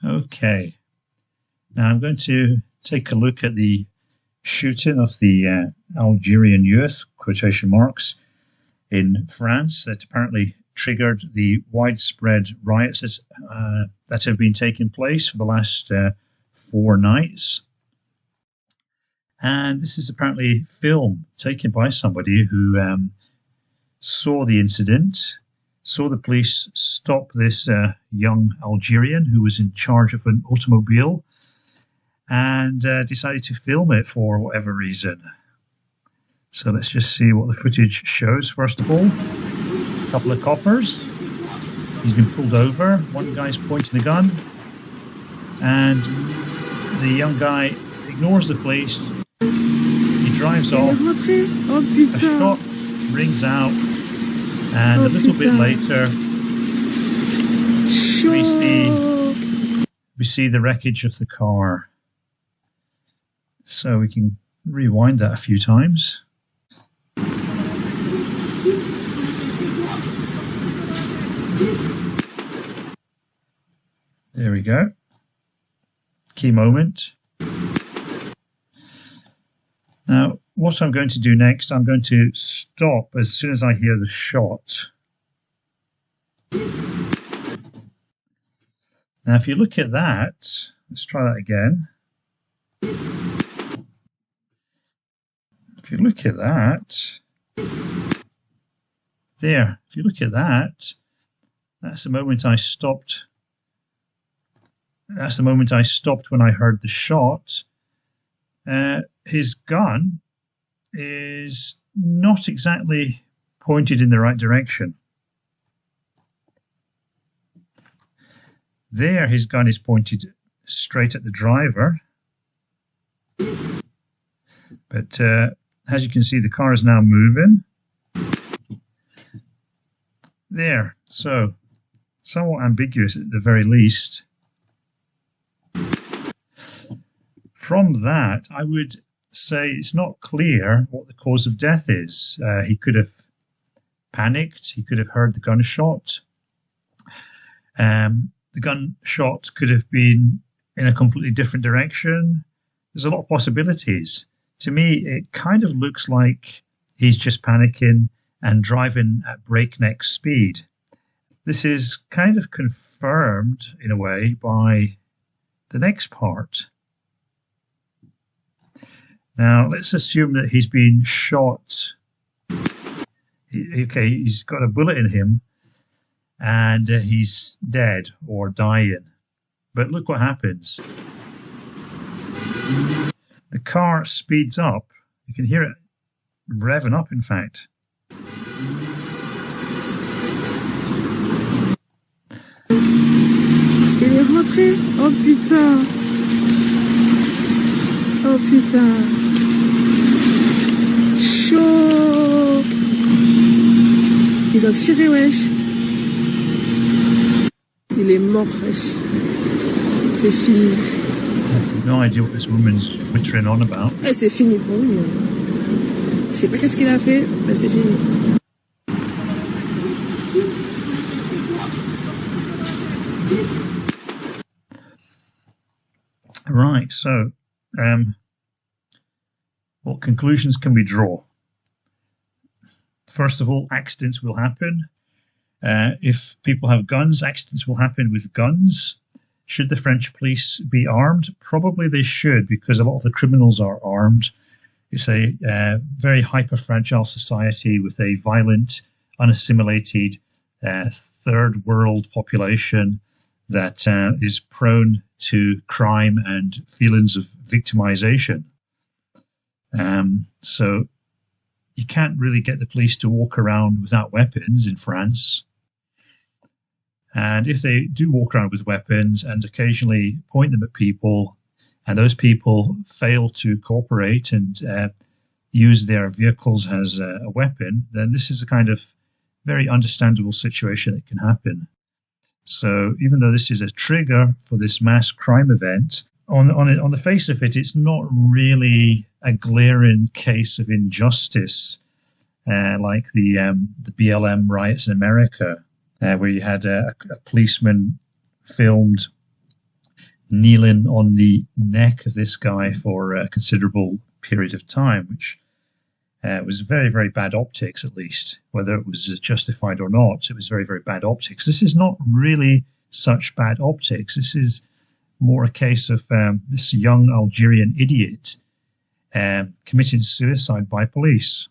Okay, now I'm going to take a look at the shooting of the Algerian youth, quotation marks, in France that apparently triggered the widespread riots that have been taking place for the last 4 nights. And this is apparently film taken by somebody who saw the incident, saw the police stop this young Algerian who was in charge of an automobile, and decided to film it for whatever reason. So let's just see what the footage shows. First of all, a couple of coppers. He's been pulled over. One guy's pointing a gun, and the young guy ignores the police. He drives off. A shot rings out, and a little bit later, we see the wreckage of the car. So we can rewind that a few times. There we go. Key moment. Now, what I'm going to do next, I'm going to stop as soon as I hear the shot. Now, if you look at that, let's try that again. If you look at that, there, if you look at that, that's the moment I stopped. That's the moment I stopped when I heard the shot. His gun is not exactly pointed in the right direction. There, his gun is pointed straight at the driver. But as you can see, the car is now moving. There, so somewhat ambiguous at the very least. From that, I would say it's not clear what the cause of death is. He could have panicked. He could have heard the gunshot. The gunshot could have been in a completely different direction. There's a lot of possibilities. To me, it kind of looks like he's just panicking and driving at breakneck speed. This is kind of confirmed, in a way, by the next part. Now, let's assume that he's been shot. Okay, he's got a bullet in him, and he's dead or dying. But look what happens. The car speeds up. You can hear it revving up, in fact. Il est rentré. Oh putain. Oh putain. Chaud. Ils ont tiré, wesh. Il est mort, wesh. C'est fini. I have no idea what this woman's twittering on about. Eh, c'est fini pour lui. Je sais pas qu'est-ce qu'il a fait, mais c'est fini. Right, so what conclusions can we draw? First of all, accidents will happen. If people have guns, accidents will happen with guns. Should the French police be armed? Probably they should, because a lot of the criminals are armed. It's a very hyper-fragile society with a violent, unassimilated third world population that is prone to crime and feelings of victimization. So you can't really get the police to walk around without weapons in France. And if they do walk around with weapons and occasionally point them at people, and those people fail to cooperate and use their vehicles as a weapon, then this is a kind of very understandable situation that can happen. So even though this is a trigger for this mass crime event, on the face of it, it's not really a glaring case of injustice like the BLM riots in America, where you had a policeman filmed kneeling on the neck of this guy for a considerable period of time, which was very, very bad optics, at least. Whether it was justified or not, it was very, very bad optics. This is not really such bad optics. This is more a case of this young Algerian idiot committing suicide by police.